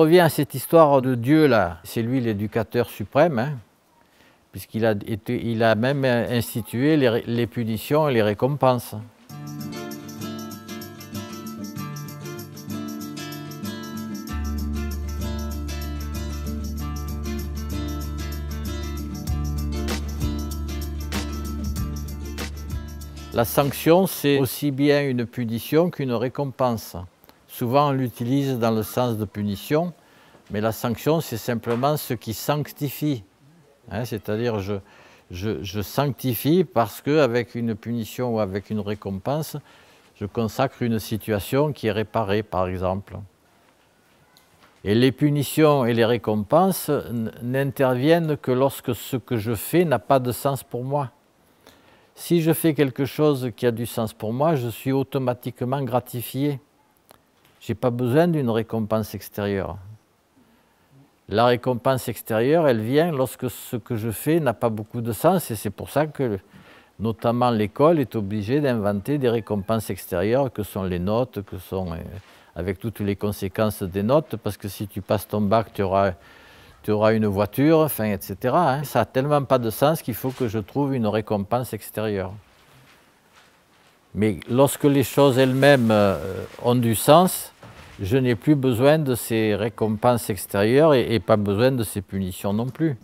revient à cette histoire de Dieu là, c'est lui l'éducateur suprême, hein, puisqu'il a même institué les punitions et les récompenses. La sanction, c'est aussi bien une punition qu'une récompense. Souvent, on l'utilise dans le sens de punition, mais la sanction, c'est simplement ce qui sanctifie. Hein, c'est-à-dire, je sanctifie parce qu'avec une punition ou avec une récompense, je consacre une situation qui est réparée, par exemple. Et les punitions et les récompenses n'interviennent que lorsque ce que je fais n'a pas de sens pour moi. Si je fais quelque chose qui a du sens pour moi, je suis automatiquement gratifié. Je n'ai pas besoin d'une récompense extérieure. La récompense extérieure, elle vient lorsque ce que je fais n'a pas beaucoup de sens, et c'est pour ça que, notamment, l'école est obligée d'inventer des récompenses extérieures, que sont les notes, avec toutes les conséquences des notes, parce que si tu passes ton bac, tu auras une voiture, enfin, etc. Hein. Ça n'a tellement pas de sens qu'il faut que je trouve une récompense extérieure. Mais lorsque les choses elles-mêmes ont du sens, je n'ai plus besoin de ces récompenses extérieures et pas besoin de ces punitions non plus.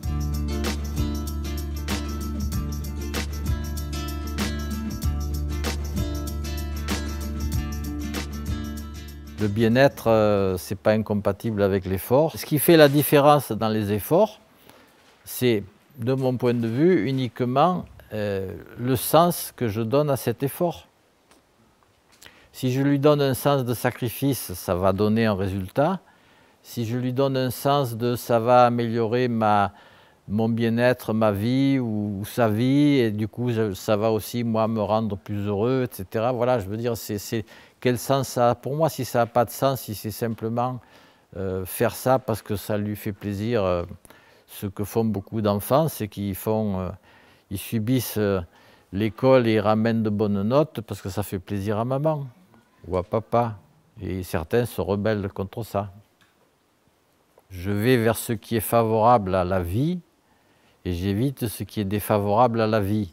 Le bien-être, ce n'est pas incompatible avec l'effort. Ce qui fait la différence dans les efforts, c'est, de mon point de vue, uniquement le sens que je donne à cet effort. Si je lui donne un sens de sacrifice, ça va donner un résultat. Si je lui donne un sens de ça va améliorer mon bien-être, ma vie ou sa vie, et du coup ça va aussi moi me rendre plus heureux, etc. Voilà, je veux dire, quel sens ça a pour moi? Si ça n'a pas de sens, si c'est simplement faire ça parce que ça lui fait plaisir, ce que font beaucoup d'enfants, c'est qu'ils subissent l'école et ils ramènent de bonnes notes parce que ça fait plaisir à maman ou à papa. Et certains se rebellent contre ça. Je vais vers ce qui est favorable à la vie et j'évite ce qui est défavorable à la vie.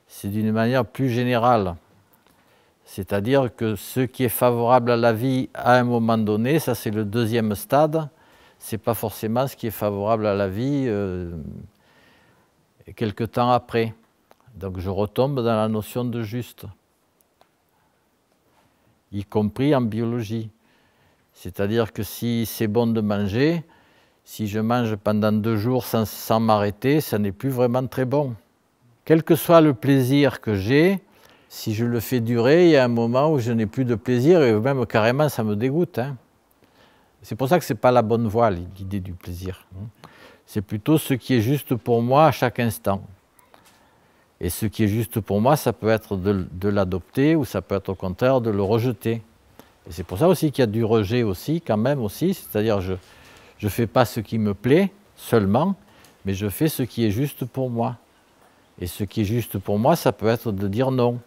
C'est d'une manière plus générale. C'est-à-dire que ce qui est favorable à la vie à un moment donné, ça c'est le deuxième stade, ce n'est pas forcément ce qui est favorable à la vie quelque temps après. Donc je retombe dans la notion de juste, y compris en biologie. C'est-à-dire que si c'est bon de manger, si je mange pendant 2 jours sans m'arrêter, ça n'est plus vraiment très bon. Quel que soit le plaisir que j'ai, si je le fais durer, il y a un moment où je n'ai plus de plaisir et même carrément ça me dégoûte. Hein. C'est pour ça que ce n'est pas la bonne voie, l'idée du plaisir. C'est plutôt ce qui est juste pour moi à chaque instant. Et ce qui est juste pour moi, ça peut être de l'adopter ou ça peut être au contraire de le rejeter. Et c'est pour ça aussi qu'il y a du rejet aussi, quand même aussi, c'est-à-dire je ne fais pas ce qui me plaît seulement, mais je fais ce qui est juste pour moi. Et ce qui est juste pour moi, ça peut être de dire non.